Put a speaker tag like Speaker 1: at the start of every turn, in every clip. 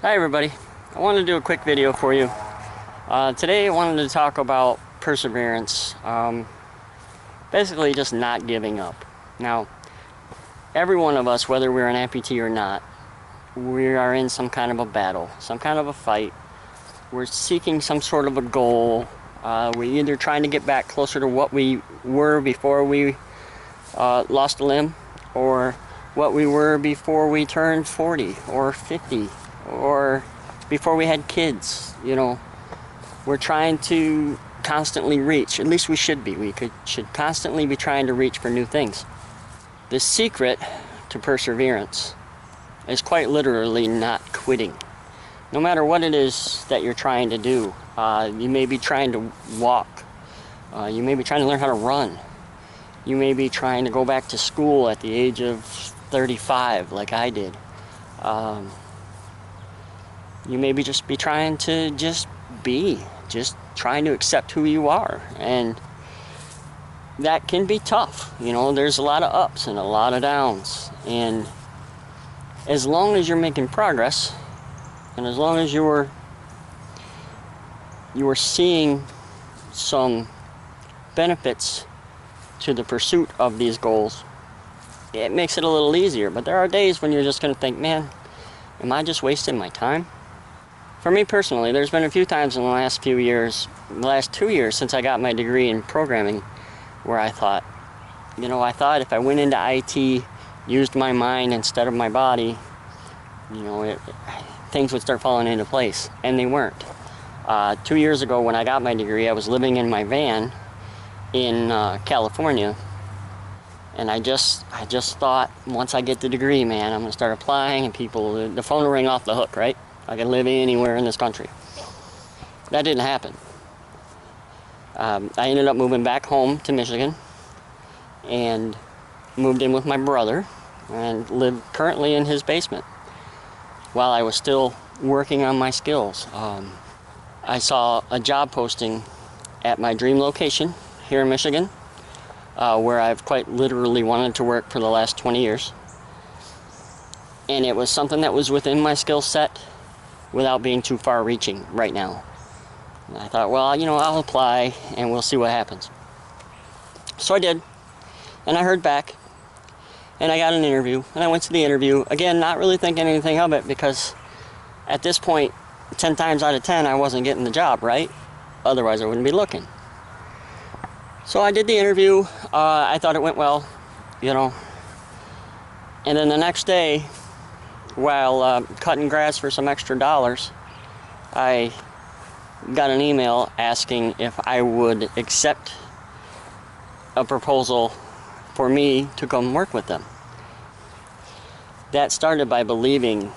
Speaker 1: Hi everybody, I wanted to do a quick video for you. Today I wanted to talk about perseverance, basically just not giving up. Now, every one of us, whether we're an amputee or not, we are in some kind of a battle, some kind of a fight. We're seeking some sort of a goal. We're either trying to get back closer to what we were before we lost a limb, or what we were before we turned 40 or 50. Or before we had kids. You know, we're trying to constantly reach, at least we should be. Should constantly be trying to reach for new things. The secret to perseverance is quite literally not quitting. No matter what it is that you're trying to do, you may be trying to walk, you may be trying to learn how to run, you may be trying to go back to school at the age of 35 like I did. You maybe just be trying to just trying to accept who you are, and that can be tough. You know, there's a lot of ups and a lot of downs, and as long as you're making progress, and as long as you're seeing some benefits to the pursuit of these goals, it makes it a little easier. But there are days when you're just going to think, man, am I just wasting my time? For me personally, there's been a few times in the last few years, the last 2 years since I got my degree in programming, where I thought, you know, if I went into IT, used my mind instead of my body, you know, things would start falling into place, and they weren't. 2 years ago when I got my degree, I was living in my van in California, and I just thought, once I get the degree, man, I'm going to start applying, and the phone will ring off the hook, right? I can live anywhere in this country. That didn't happen. I ended up moving back home to Michigan and moved in with my brother and live currently in his basement while I was still working on my skills. I saw a job posting at my dream location here in Michigan, where I've quite literally wanted to work for the last 20 years. And it was something that was within my skill set without being too far reaching right now. And I thought, well, you know, I'll apply and we'll see what happens. So I did, and I heard back, and I got an interview, and I went to the interview, again, not really thinking anything of it, because at this point, 10 times out of 10, I wasn't getting the job, right? Otherwise, I wouldn't be looking. So I did the interview. I thought it went well, you know. And then the next day, while cutting grass for some extra dollars, I got an email asking if I would accept a proposal for me to come work with them. That started by believing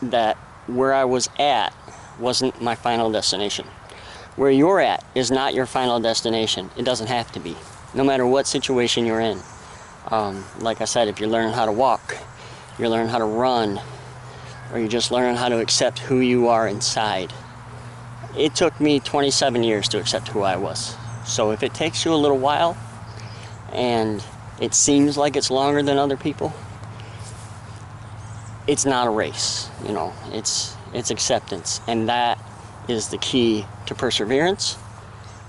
Speaker 1: that where I was at wasn't my final destination. Where you're at is not your final destination. It doesn't have to be, no matter what situation you're in. Like I said, if you're learning how to walk, you're learning how to run, or you're just learning how to accept who you are inside. It took me 27 years to accept who I was. So if it takes you a little while, and it seems like it's longer than other people, it's not a race, you know, it's acceptance. And that is the key to perseverance,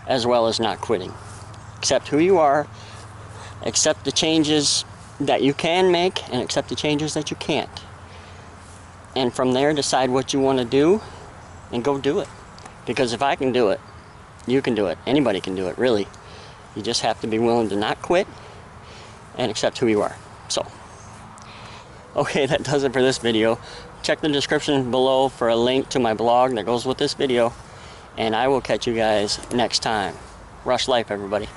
Speaker 1: as well as not quitting. Accept who you are, accept the changes that you can make, and accept the changes that you can't. And from there, decide what you want to do, and go do it. Because if I can do it, you can do it. Anybody can do it, really. You just have to be willing to not quit and accept who you are. So, okay, that does it for this video. Check the description below for a link to my blog that goes with this video, and I will catch you guys next time. Rush life, everybody.